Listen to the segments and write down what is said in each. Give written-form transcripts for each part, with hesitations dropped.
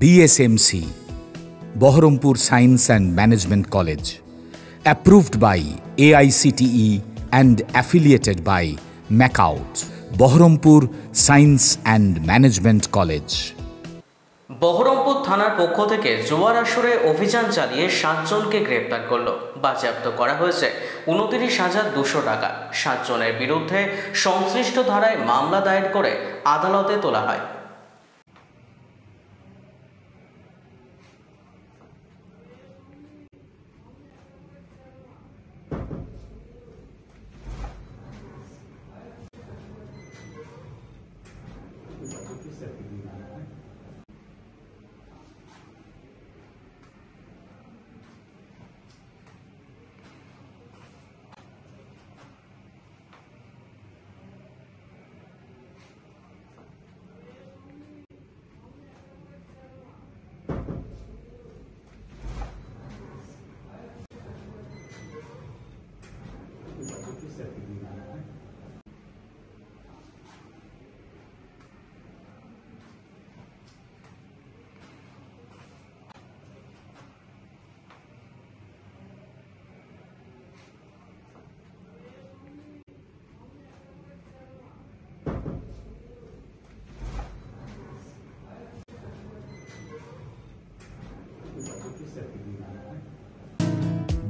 BSMC, Baharampur Science and Management College, approved by AICTE and affiliated by MAKAUT, Baharampur Science and Management College. Baharampur থানার পক্ষ থেকে জোয়ার আসরে অভিযান চালিয়ে 7 জনকে গ্রেপ্তার করল। বাজেয়াপ্ত করা হয়েছে 29,200 টাকা। 7 জনের বিরুদ্ধে সংশ্লিষ্ট ধারায় মামলা দায়ের করে আদালতে তোলা হয়।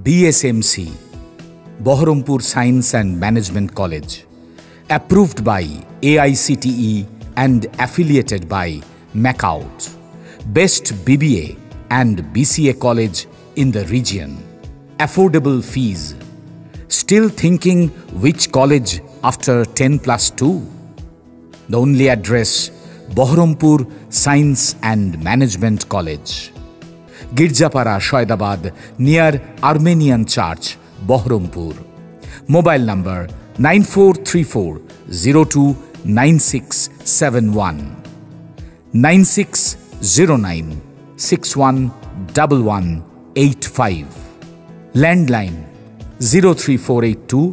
BSMC, Baharampur Science and Management College, approved by AICTE and affiliated by MAKAUT, best BBA and BCA college in the region. Affordable fees. Still thinking which college after 10+2? The only address, Baharampur Science and Management College, Girjapara, Shoydabad, near Armenian Church, Baharampur. Mobile number 9434029671, 9609611185. Landline 03482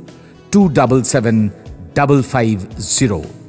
277 550.